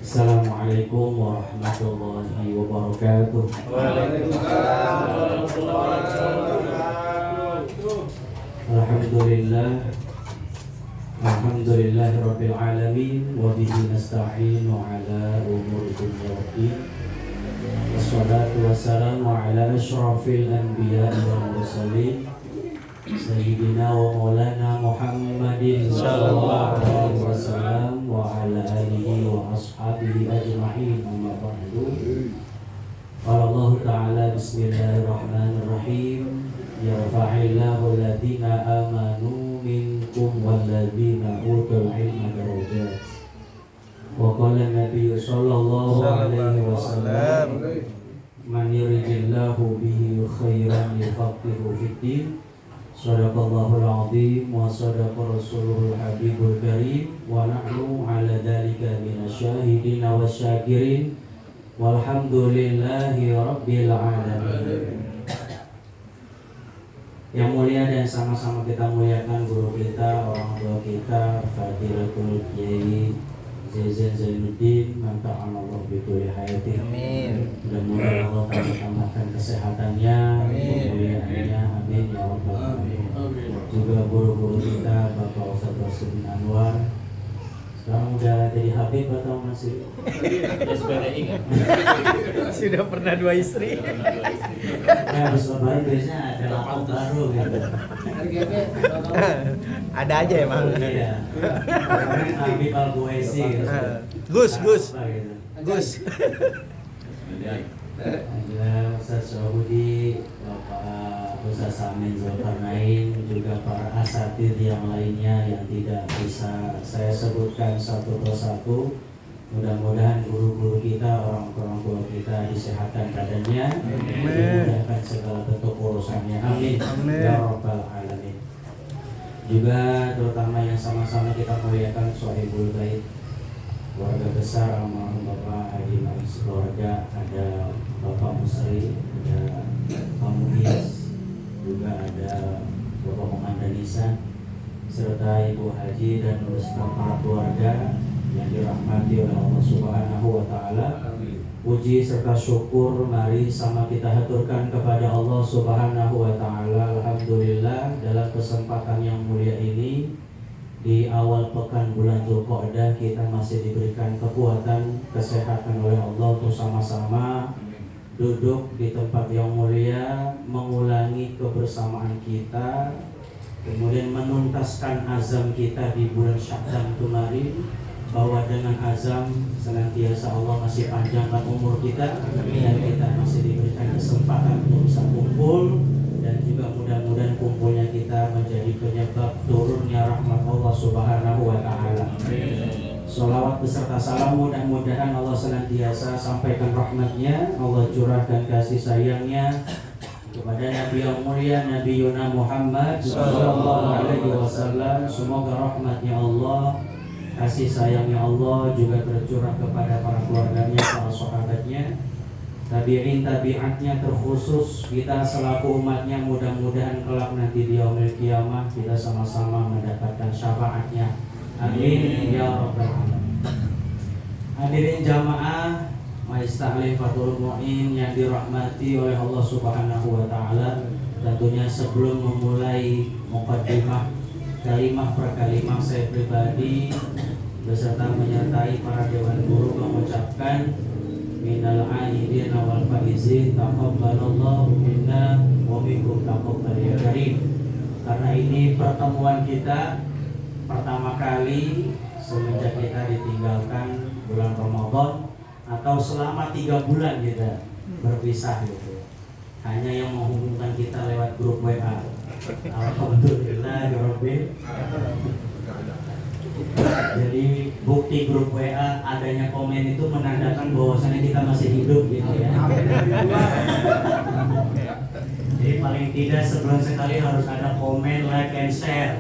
Assalamualaikum warahmatullahi wabarakatuh. Waalaikumsalam warahmatullahi wabarakatuh. Alhamdulillahirabbil alamin wa bihi nasta'inu ala umuri dunya waddin. Wassalatu wassalamu ala asyrafil anbiya'i wal mursalin Sayyidina wa maulana Muhammadin sallallahu alaihi wasallam wa ala alihi wa ashabihi ajma'in, amma ba'du. Qala Allah ta'ala bismillahirrahmanirrahim, yarfa'illahu alladhina amanu minkum walladhina utul ilma darajat. Wa qala Nabi sallallahu alaihi wasallam, man yuridillahu bihi khairan yufaqihu fiddin. Shadaqallahul azim wa sadaqa rasuluhul habibul karim wa nahnu ala dhalika minasyahidina wasyakirin walhamdulillahi rabbil alamin. Yang mulia dan sama-sama kita muliakan guru kita, orang tua kita, Fadilatul Kiai Zaizan Zainuddin, manta'anallahu bikulli hayatin. Amin. Mudah-mudahan Allah tambahkan kesehatannya, kemuliaannya, amin ya rabbal alamin. Juga guru-guru kita, Bapak Ustaz Rasul Anwar. Sekarang udah jadi Habib atau masih? SPDI kan? Sudah pernah 2 istri. Ya, habis lebaran biasanya ada laptop baru gitu. Ada aja emang. Iya. Kemarin Habib Al-Buaisi gitu. Gus. Apa gitu. Gus. Alhamdulillah Ustaz Syahudi, Bapak Ustaz Samin Zulkarnain, juga para asatidz yang lainnya yang tidak bisa saya sebutkan satu persatu. Mudah-mudahan guru-guru kita, orang tua kita disehatkan badannya, dimudahkan segala bentuk urusannya. Amin. Ya rabbal alamin. Juga terutama yang sama-sama kita muliakan Sohibul Bait, keluarga besar almarhum Bapak Haji Ma'is keluarga, ada Bapak Musri, ada Pak Muhis, juga ada Bapak Komandan Nisan, serta Ibu Haji dan beserta para keluarga yang dirahmati oleh Allah Subhanahu wa Ta'ala. Puji serta syukur mari sama kita haturkan kepada Allah Subhanahu wa Ta'ala. Alhamdulillah, dalam kesempatan yang mulia ini, di awal pekan bulan Dzulqa'dah, kita masih diberikan kekuatan, kesehatan oleh Allah untuk sama-sama duduk di tempat yang mulia, mengulangi kebersamaan kita, kemudian menuntaskan azam kita di bulan Sya'ban kemarin, bahwa dengan azam senantiasa Allah masih panjangkan umur kita dan kita masih diberikan kesempatan untuk bisa kumpul, dan juga mudah-mudahan kumpulnya kita menjadi penyebab turunnya rahmat Allah Subhanahu wa Ta'ala. Sholawat beserta salam mudah-mudahan Allah senantiasa sampaikan rahmatnya, Allah curahkan kasih sayangnya kepada Nabi yang mulia, Nabi Yuna Muhammad sallallahu alaihi wasallam. Semoga rahmatnya Allah, kasih sayangnya Allah juga tercurah kepada para keluarganya, para sahabatnya, tabi'in tabi'atnya, terkhusus kita selaku umatnya. Mudah-mudahan kelak nanti di yaumil qiyamah kita sama-sama mendapatkan syafaatnya. Amin ya rabbal alamin. Hadirin jamaah Majelis Ta'lim Fathul Mu'in yang dirahmati oleh Allah Subhanahu wa Ta'ala, tentunya sebelum memulai muqaddimah kalimah per kalimah, saya pribadi beserta menyertai para dewan guru mengucapkan minal aidin wal faizin taqabbalallahu minna wa minkum taqabbal ya karim. Karena ini pertemuan kita pertama kali semenjak kita ditinggalkan bulan Ramadan, atau selama 3 bulan kita berpisah gitu. Hanya yang menghubungkan kita lewat grup WA. Alhamdulillah ya Rabbi. Jadi bukti grup WA adanya komen itu menandakan bahwasannya kita masih hidup gitu ya. Jadi paling tidak sebulan sekali harus ada komen, like, and share.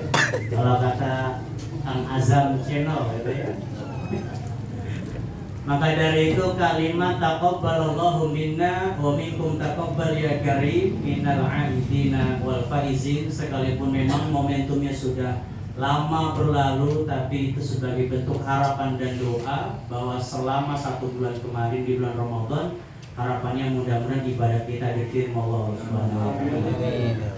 Kalau kata Kang Azam channel gitu ya. Maka dari itu kalimat taqabbalallahu minna wa minkum taqabbal ya karim minal aidina wal faizin, sekalipun memang momentumnya sudah lama berlalu, tapi itu sebagai bentuk harapan dan doa bahwa selama 1 bulan kemarin di bulan Ramadan, harapannya mudah-mudahan ibadah kita diterima Allah Subhanahu wa taala.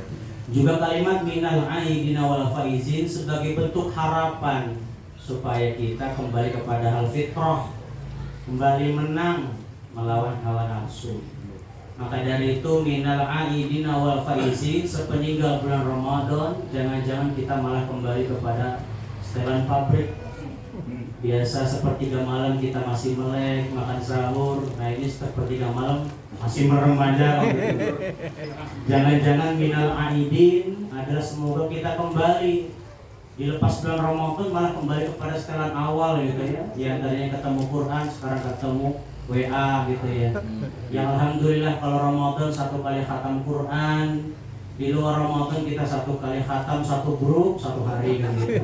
Juga kalimat minal aidina wal faizin sebagai bentuk harapan supaya kita kembali kepada hal fitrah, kembali menang melawan hawa nafsu. Maka dari itu minal aidina wal faizin, sepeninggal bulan Ramadan jangan-jangan kita malah kembali kepada setelan pabrik. Biasa sepertiga malam kita masih melek makan sahur, nah ini sepertiga malam masih merem aja. Jangan-jangan minal aidin adalah semoga kita kembali dilepas bulan Ramadan malah kembali kepada setelan awal gitu ya. Di antaranya ketemu Quran, sekarang ketemu WA gitu ya. Yang alhamdulillah kalau Ramadan 1 kali khatam Quran, di luar Ramadan kita 1 kali khatam 1 grup 1 hari kan gitu.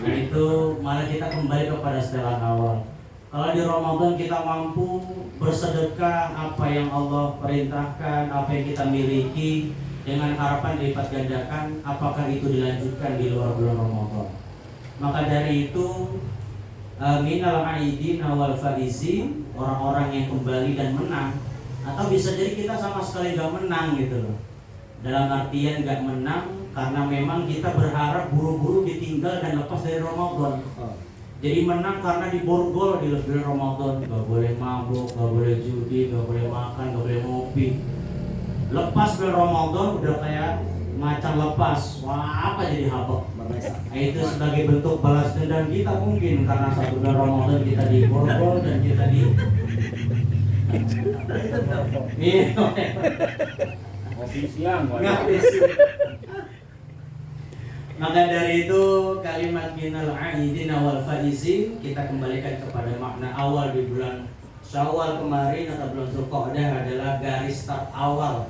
Nah itu malah kita kembali kepada setelan awal. Kalau di Ramadan kita mampu bersedekah apa yang Allah perintahkan, apa yang kita miliki dengan harapan dilipat gandakan, apakah itu dilanjutkan di luar bulan Ramadan. Maka dari itu minal aidin wal faizin, orang-orang yang kembali dan menang, atau bisa jadi kita sama sekali gak menang gitu loh. Dalam artian gak menang karena memang kita berharap buru-buru ditinggal dan lepas dari Ramadan. Jadi menang karena diborgol di bulan Ramadan, gak boleh mabuk, gak boleh judi, gak boleh makan, gak boleh ngopi. Lepas bulan Ramadan udah kayak macan lepas, wah apa jadi habak. Nah, itu sebagai bentuk balas dendam kita mungkin karena 1 bulan Ramadan kita diborgol dan kita di Kopi siang, Maka dari itu kalimat minal aidin wal faizin kita kembalikan kepada makna awal di bulan Syawal kemarin atau bulan Dzulqa'dah adalah garis start awal.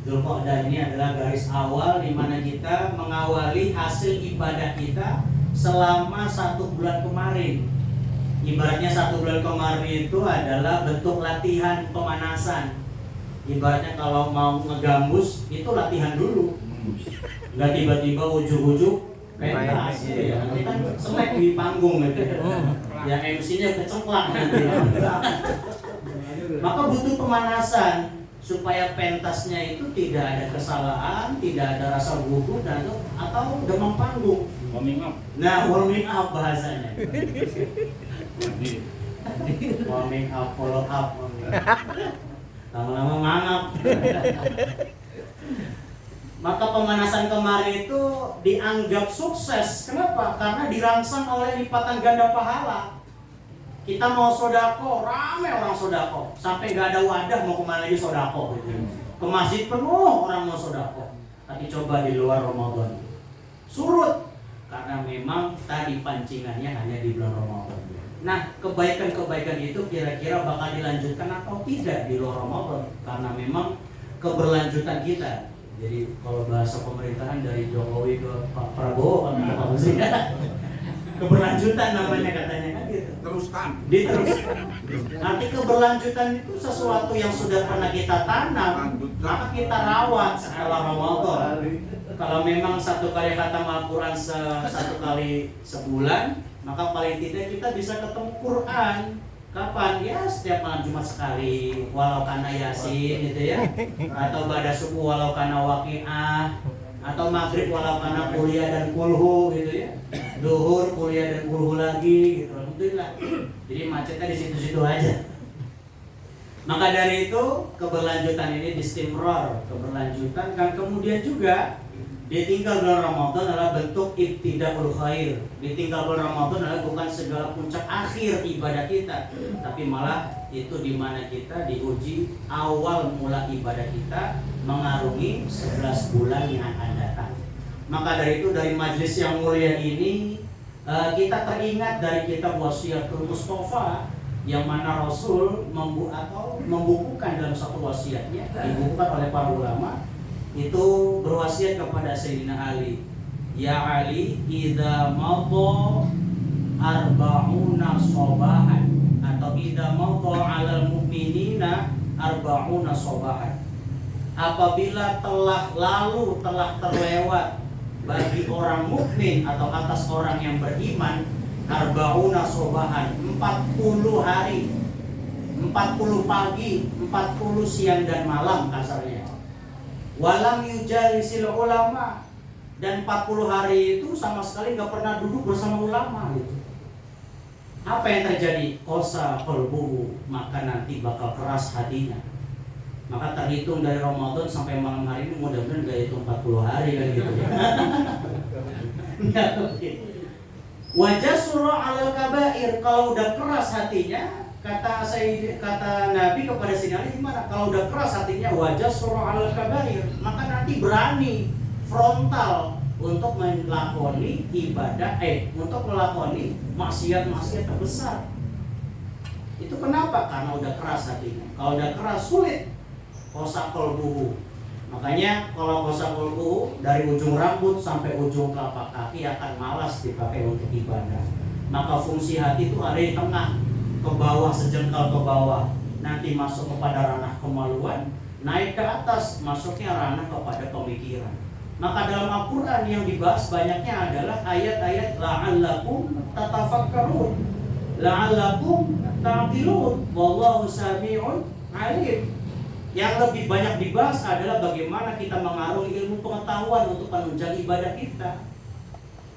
Dzulqa'dah ini adalah garis awal di mana kita mengawali hasil ibadah kita selama 1 bulan kemarin. Ibaratnya 1 bulan kemarin itu adalah bentuk latihan pemanasan. Ibaratnya kalau mau ngegambus itu latihan dulu. Nggak tiba-tiba ujuk-ujuk pentas gitu ya. Nanti kan selek di panggung gitu. Ya MC-nya keceplak nanti. Maka butuh pemanasan supaya pentasnya itu tidak ada kesalahan, tidak ada rasa gugup dan atau demam panggung. Warming up. Nah, warming up bahasanya. Warming up, follow up. Lama-lama mangap. Maka pemanasan kemarin itu dianggap sukses. Kenapa? Karena dirangsang oleh lipatan ganda pahala. Kita mau sodako, rame orang sodako. Sampai gak ada wadah mau kemana lagi sodako gitu. Ke masjid penuh orang mau sodako. Tapi coba di luar Ramadan, surut. Karena memang tadi pancingannya hanya di bulan Ramadan. Nah, kebaikan-kebaikan itu kira-kira bakal dilanjutkan atau tidak di luar Ramadan. Karena memang keberlanjutan kita. Jadi kalau bahasa pemerintahan dari Jokowi ke Pak Prabowo kan apa sih? Keberlanjutan namanya katanya kan gitu. Teruskan. Diteruskan. Nanti keberlanjutan itu sesuatu yang sudah pernah kita tanam, maka kita rawat setelah Ramadan. Kalau memang 1 kali khatam Al-Quran 1 kali sebulan, maka paling tidak kita bisa ketemu Quran. Kapan? Ya setiap malam Jumat sekali, walau kana Yasin gitu ya, atau pada subuh walau kana Waqiah, atau maghrib walau kana kuliah dan kulhu gitu ya, duhur kuliah dan kulhu lagi gitu. Alhamdulillah. Jadi macetnya di situ-situ aja. Maka dari itu keberlanjutan ini distimror, keberlanjutan dan kemudian juga ditinggal bulan Ramadan adalah bentuk ibtidaul khair. Ditinggal bulan Ramadan adalah bukan segala puncak akhir ibadah kita, tapi malah itu di mana kita diuji awal mula ibadah kita mengarungi 11 bulan yang akan datang. Maka dari itu dari majelis yang mulia ini kita teringat dari kitab Wasiatul Mustafa yang mana Rasul membukukan dalam satu wasiatnya, dibukukan oleh para ulama. Itu berwasiat kepada Sayyidina Ali, ya Ali, idza madha arba'una sabahan, atau idza madha 'alal mu'minina arba'una sabahan. Apabila telah terlewat bagi orang mukmin atau atas orang yang beriman arba'una sobahan 40 hari, 40 pagi, 40 siang dan malam kasarnya. Walam yujalisil ulama, dan 40 hari itu sama sekali nggak pernah duduk bersama ulama gitu. Apa yang terjadi? Kosa qalbuhu, maka nanti bakal keras hatinya. Maka terhitung dari Ramadan sampai malam hari ini mudah-mudahan gak hitung 40 hari kan gitu ya. Wajah surah alal kabair, kalau udah keras hatinya, kata Nabi kepada Sayyidina Ali gimana? Kalau udah keras hatinya wajah surah alal kabair, maka nanti berani frontal untuk melakoni ibadah, untuk melakoni maksiat-maksiat terbesar. Itu kenapa? Karena udah keras hatinya. Kalau udah keras sulit. Kosa qalbuhu. Makanya kalau kosa qalbuhu dari ujung rambut sampai ujung telapak kaki akan malas dipakai untuk ibadah. Maka fungsi hati itu ada di tengah, ke bawah, sejengkal ke bawah. Nanti masuk kepada ranah kemaluan, naik ke atas masuknya ranah kepada pemikiran. Maka dalam Al-Quran yang dibahas banyaknya adalah ayat-ayat la'allakum tatafakkarun, la'allakum ta'qilun, wallahu sami'un alim. Yang lebih banyak dibahas adalah bagaimana kita mengarungi ilmu pengetahuan untuk menunjang ibadah kita.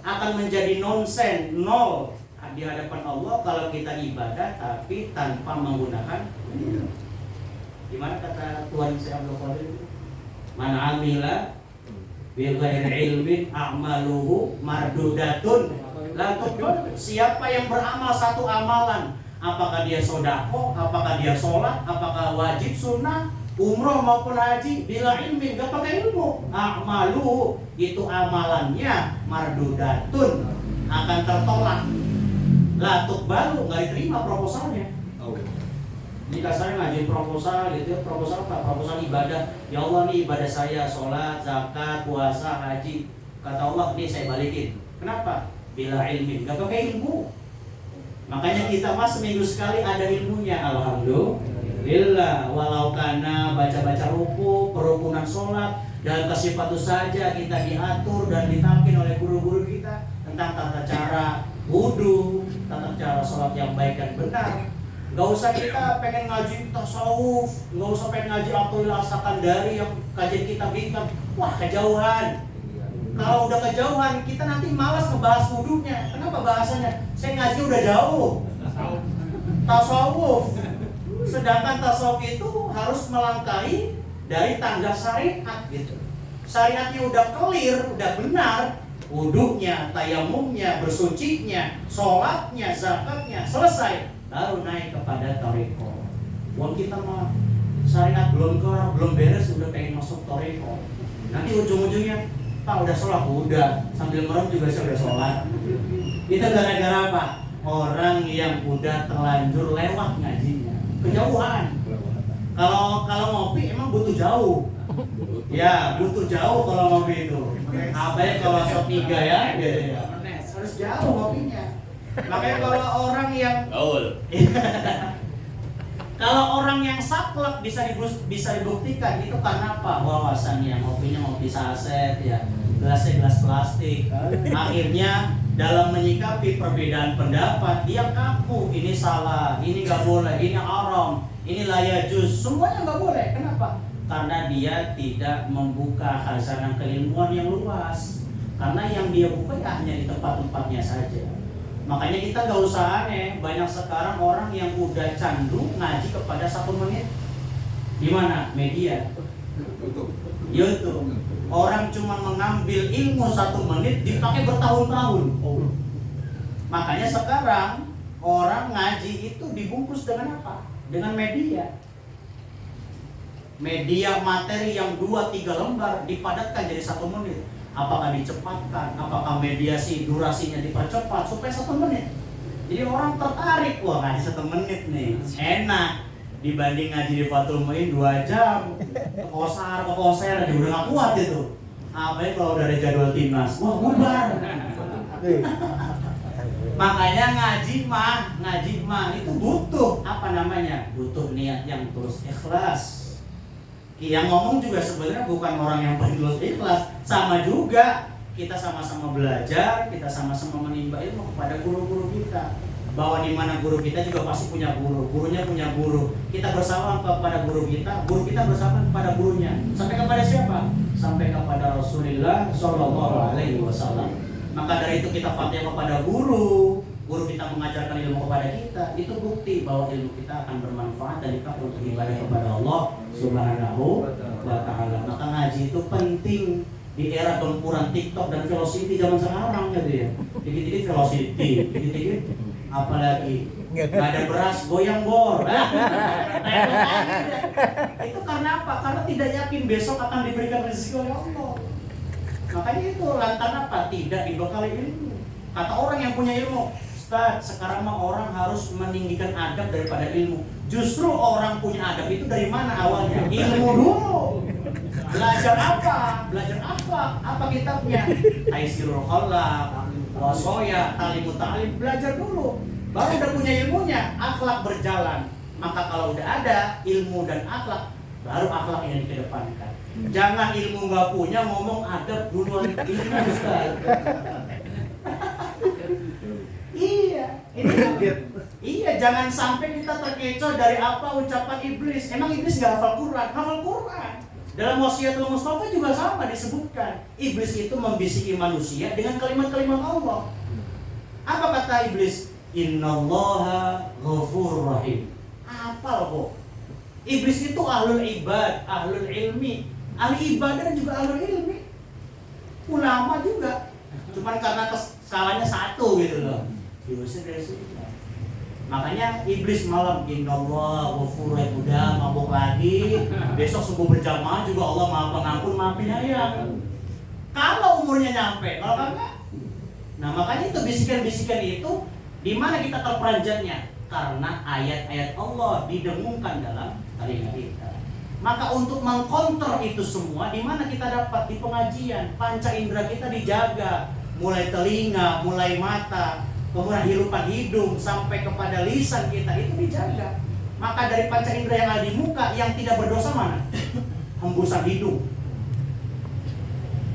Akan menjadi nonsen, nol di hadapan Allah kalau kita ibadah tapi tanpa menggunakan ilmu. Gimana kata Tuhan saya Abdul Qadir? Man amila bil ghairi ilmin a'maluhu mardudatun. Siapa yang beramal satu amalan, apakah dia sodako, apakah dia sholat, apakah wajib sunnah, umroh maupun haji, bila ilmin, gak pakai ilmu, a'maluhu, itu amalannya mardudatun, akan tertolak. Latuk balu, gak diterima proposalnya. Ini kasarnya ngajuin proposal gitu ya. Proposal apa? Proposal ibadah. Ya Allah, nih ibadah saya, sholat, zakat, puasa, haji. Kata Allah, nih saya balikin. Kenapa? Bila ilmin, gak pakai ilmu. Makanya kita mas seminggu sekali ada ilmunya. Alhamdulillah. Walau karena baca-baca ruku, perukunan sholat, dan kesifatus saja kita diatur dan ditalkin oleh guru-guru kita tentang tata cara wudu, tata cara sholat yang baik dan benar. Gak usah kita pengen ngaji tasawuf, gak usah pengen ngaji Abdullah Sakandari yang kajian kita bikin. Wah, kejauhan. Kalau udah kejauhan, kita nanti malas ngebahas wudunya. Kenapa bahasanya? Saya ngaji udah jauh. Tasawuf. Sedangkan tasawuf itu harus melangkahi dari tangga syariat gitu. Syariatnya udah clear, udah benar. Wudunya, tayamumnya, bersucinya, sholatnya, zakatnya, selesai. Baru naik kepada toriko. Wong kita mah syariat belum kelar, belum beres udah pengen masuk toriko. Nanti ujung-ujungnya, Pak udah sholat, udah sambil merem juga saya udah sholat. Itu gara-gara apa? Orang yang udah terlanjur lewat ngajinya, kejauhan. Kalau ngopi emang butuh jauh. Ya butuh jauh kalau ngopi itu. Apalagi kalau shot 3 ya, harus jauh ngopinya. Makanya kalau orang yang kalau orang yang saklek bisa dibuktikan itu karena apa? Wawasannya, ngopinya ngopi saset ya, gelasnya gelas plastik. Akhirnya dalam menyikapi perbedaan pendapat dia kaku, ini salah, ini nggak boleh, ini haram, ini layajuz, semuanya nggak boleh. Kenapa? Karena dia tidak membuka khazanah keilmuan yang luas. Karena yang dia buka ya hanya di tempat-tempatnya saja. Makanya kita gak usah aneh, banyak sekarang orang yang udah candu ngaji kepada 1 menit. Di mana? Media. YouTube. Orang cuma mengambil ilmu 1 menit dipakai bertahun-tahun. Makanya sekarang orang ngaji itu dibungkus dengan apa? Dengan media. Media materi yang 2-3 lembar dipadatkan jadi 1 menit. Apakah dicepatkan, apakah mediasi durasinya dipercepat supaya 1 menit. Jadi orang tertarik, wah ngaji 1 menit nih, enak dibanding ngaji di Fathul Muin 2 jam, ke koser aja udah gak kuat itu. Apalagi kalau udah ada jadwal timnas, wah bubar. Makanya ngaji mah itu butuh apa namanya? Butuh niat yang terus ikhlas. Yang ngomong juga sebenarnya bukan orang yang paling ikhlas, sama juga kita sama-sama belajar, kita sama-sama menimba ilmu kepada guru-guru kita. Bahwa di mana guru kita juga pasti punya guru, gurunya punya guru. Kita bersama kepada guru kita bersama kepada gurunya. Sampai kepada siapa? Sampai kepada Rasulullah Shallallahu Alaihi Wasallam. Maka dari itu kita patuh kepada guru kita mengajarkan ilmu kepada kita. Itu bukti bahwa ilmu kita akan bermanfaat dan dipakai untuk ibadah kepada Allah Subhanahu wa Ta'ala. Maka ngaji itu penting di era gempuran TikTok dan velocity zaman sekarang gitu ya. Dikit-dikit velocity, dikit-dikit apalagi nggak ada beras goyang bor. Itu karena apa? Karena tidak yakin besok akan diberikan rezeki oleh Allah. Makanya itu lantaran apa? Tidak dibekali ilmu. Kata orang yang punya ilmu, Ustaz, sekarang mah orang harus meninggikan adab daripada ilmu. Justru orang punya adab itu dari mana awalnya? Ilmu dulu. Belajar apa? Belajar apa? Apa kitabnya? Taisirul Khalaq, Wasoya, Talimut Ta'lim, belajar dulu. Baru udah punya ilmunya, akhlak berjalan. Maka kalau udah ada ilmu dan akhlak, baru akhlak yang dikedepankan. Jangan ilmu nggak punya ngomong adab duluan ilmu, Ustaz. Iya, jangan sampai kita terkecoh dari apa ucapan iblis. Emang iblis nggak hafal Quran? Hafal Quran. Dalam Wasiatul Mustafa juga sama disebutkan. Iblis itu membisiki manusia dengan kalimat-kalimat Allah. Apa kata iblis? Innallaha ghafurur rahim. Hafal kok. Iblis itu ahlul ibad, ahlul ilmi, ahli ibadah dan juga ahlul ilmi. Ulama juga. Cuman karena kesalahannya satu gitu loh. Diusir dari sini. Makanya iblis malam innallaha ghafurur rahim, udah mabuk lagi. Besok subuh berjamaah juga Allah Maha Pengampun, Maha Penyayang. Kalau umurnya nyampe, kalau kagak. Nah, makanya itu bisikan-bisikan itu di mana kita terperanjatnya? Karena ayat-ayat Allah didengungkan dalam telinga kita. Maka untuk mengkontrol itu semua, di mana kita dapat? Di pengajian. Panca indera kita dijaga, mulai telinga, mulai mata, kemudian hirupan hidung sampai kepada lisan kita itu dijaga. Maka dari panca indera yang ada di muka yang tidak berdosa mana? Hembusan hidung.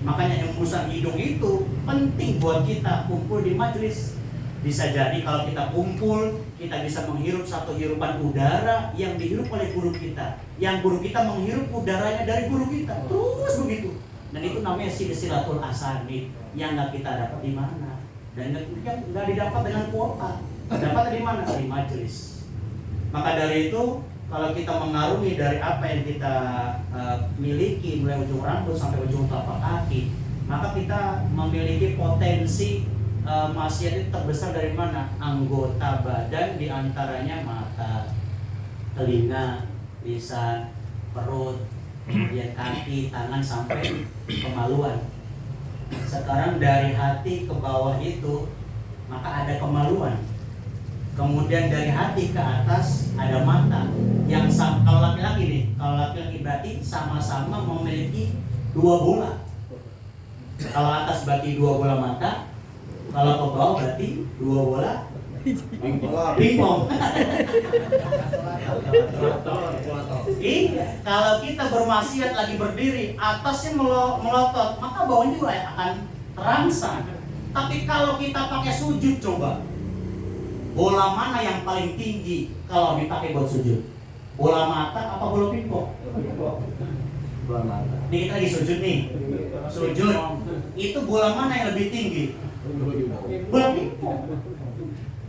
Makanya hembusan hidung itu penting buat kita kumpul di majelis. Bisa jadi kalau kita kumpul, kita bisa menghirup satu hirupan udara yang dihirup oleh guru kita. Yang guru kita menghirup udaranya dari guru kita. Terus begitu. Dan itu namanya silsilatul asanid yang nggak kita dapat di mana. Dan nggak didapat dengan kuota. Dapat di mana? Di majelis. Maka dari itu, kalau kita mengarungi dari apa yang kita miliki mulai ujung rambut sampai ujung telapak kaki, maka kita memiliki potensi maksiat itu terbesar dari mana? Anggota badan, diantaranya mata, telinga, lisan, perut, kemudian kaki, tangan sampai kemaluan. Sekarang dari hati ke bawah itu maka ada kemaluan. Kemudian dari hati ke atas ada mata. Yang kalau laki-laki nih, kalau laki-laki berarti sama-sama memiliki dua bola. Kalau atas berarti dua bola mata, kalau ke bawah berarti dua bola pingpong. Iya, kalau kita bermaksiat lagi berdiri, atasnya melotot, maka bawahnya juga akan terangsang. Tapi kalau kita pakai sujud, coba bola mana yang paling tinggi kalau dipakai buat sujud? Bola mata apa bola pingpong? Bola mata. Nih kita lagi sujud nih. Sujud. Itu bola mana yang lebih tinggi? Bola pingpong.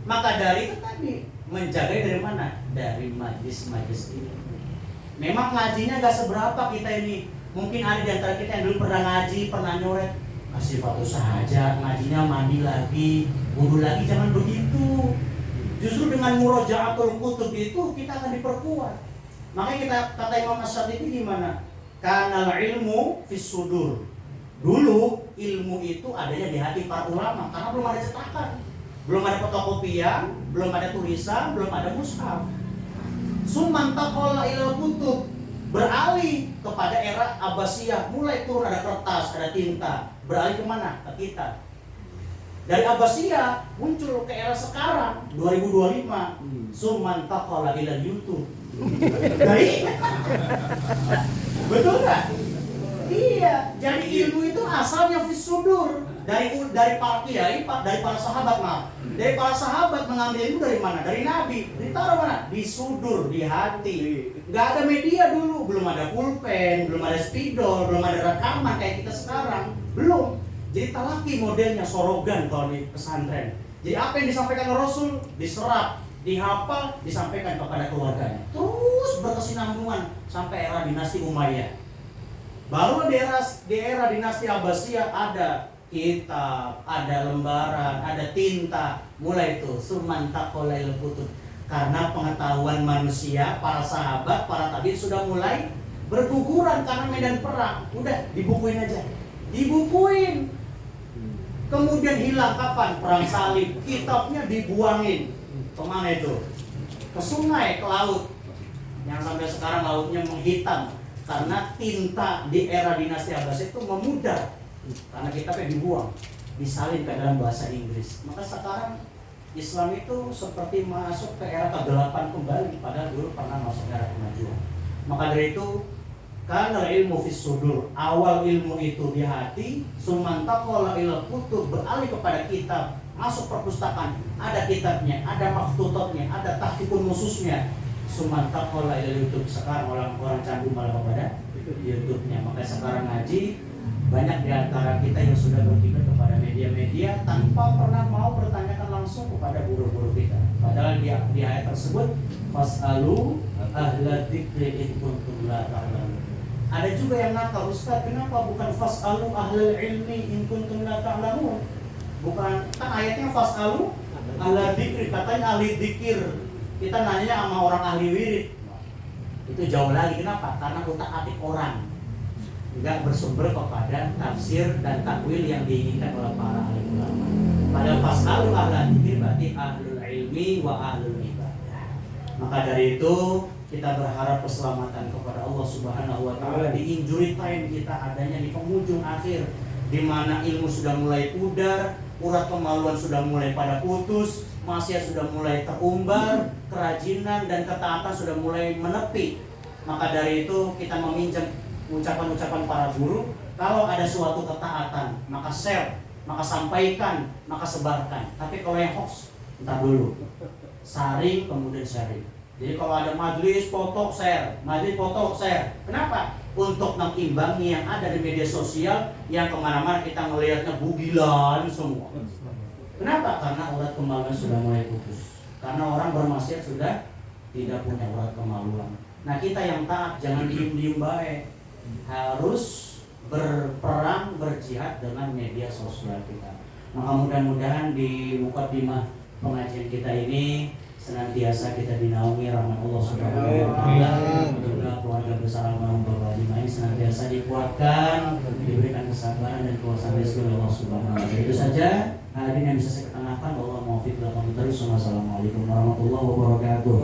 Maka dari itu tadi menjaga dari mana? Dari majlis-majlis ini. Memang ngajinya gak seberapa kita ini. Mungkin ada di antara kita yang dulu pernah ngaji, pernah nyoret. Kasih foto saja, ngajinya mandi lagi, wudu lagi, jangan begitu. Justru dengan muroja'atul kutub itu kita akan diperkuat. Makanya kita kata Imam Ash-Shatibi gimana? Kanal ilmu fis sudur. Dulu ilmu itu adanya di hati para ulama karena belum ada cetakan, belum ada fotokopian, belum ada tulisan, belum ada mushaf. Summan taqalla ilal kutub, beralih kepada era Abbasiyah, mulai turun ada kertas, ada tinta, beralih kemana? Ke kita. Dari Abbasiyah muncul ke era sekarang 2025, summan taqalla ilal YouTube. Baik. Betul nggak? Iya, jadi ilmu itu asalnya fisudur dari para kiai, dari para sahabat maaf. Dari para sahabat mengambil ilmu dari mana? Dari Nabi. Ditaruh mana? Di sudur, di hati. Gak ada media dulu, belum ada pulpen, belum ada spidol, belum ada rekaman kayak kita sekarang, belum. Jadi talaki modelnya sorogan kalau di pesantren. Jadi apa yang disampaikan Rasul diserap, dihafal, disampaikan kepada keluarganya. Terus berkesinambungan sampai era dinasti Umayyah. Baru di era dinasti Abbasiyah ada kitab, ada lembaran, ada tinta, mulai itu suman taqolail kutub. Karena pengetahuan manusia, para sahabat, para tabi'in sudah mulai berguguran karena medan perang. Udah dibukuin aja, dibukuin. Kemudian hilang kapan? Perang salib, kitabnya dibuangin. Kemana itu? Ke sungai, ke laut. Yang sampai sekarang lautnya menghitam karena tinta di era dinasti Abbasiyah itu memudar. Karena kitabnya dibuang, disalin ke dalam bahasa Inggris. Maka sekarang Islam itu seperti masuk ke era kegelapan kembali, padahal dulu pernah masuk era kemajuan. Maka dari itu, karena ilmu fis sudur, awal ilmu itu di hati, sumantaqala ila kutub, beralih kepada kitab, masuk perpustakaan, ada kitabnya, ada maktutotnya, ada tahqiqun nususnya. Sumantaqala ila YouTube, sekarang orang candu malah kepada YouTube-nya. Maka sekarang ngaji banyak di antara kita yang sudah berkiblat kepada media-media tanpa pernah mau bertanyakan langsung kepada guru-guru kita. Padahal di ayat tersebut fas'alu ahla dzikri in kuntum la ta'lamun. Ada juga yang nakal, Ustaz, kenapa bukan fas'alu ahlal ilmi in kuntum la ta'lamun? Bukan, kan ayatnya fas'alu ahla dzikri, katanya ahli dzikir. Kita nanya sama orang ahli wirid. Itu jauh lagi, kenapa? Karena utak-atik orang enggak bersumber kepada tafsir dan takwil yang diinginkan oleh para alim ulama. Padahal fas'alu ahla dzikir berarti ahlul ilmi wa ahlul ibadah. Maka dari itu kita berharap keselamatan kepada Allah Subhanahu wa taala di injury time kita adanya di penghujung akhir, di mana ilmu sudah mulai pudar, urat kemaluan sudah mulai pada putus, maksiat sudah mulai terumbar, kerajinan dan ketaatan sudah mulai menepi. Maka dari itu kita meminjam ucapan-ucapan para guru, kalau ada suatu ketaatan maka share, maka sampaikan, maka sebarkan. Tapi kalau yang hoax, entar dulu, saring kemudian sharing. Jadi kalau ada majelis foto share, majelis foto share. Kenapa? Untuk mengimbangi yang ada di media sosial yang kemana-mana kita melihatnya bugilan semua. Kenapa? Karena urat kemaluan sudah mulai putus. Karena orang bermaksiat sudah tidak punya urat kemaluan. Nah kita yang taat jangan diem-diem baik, harus berperang, berjihad dengan media sosial kita. Maka mudah-mudahan di mukadimah pengajian kita ini senantiasa kita dinaungi rahmat Allah Subhanahu wa taala, juga keluarga besar almarhum Bapak Haji Main senantiasa dikuatkan, diberikan kesabaran dan kuasa rezeki oleh Allah Subhanahu wa taala. Itu saja hadirin yang bisa saya ketengahkan. Allah muwaffiq lakum terus. Wassalamualaikum warahmatullahi wabarakatuh.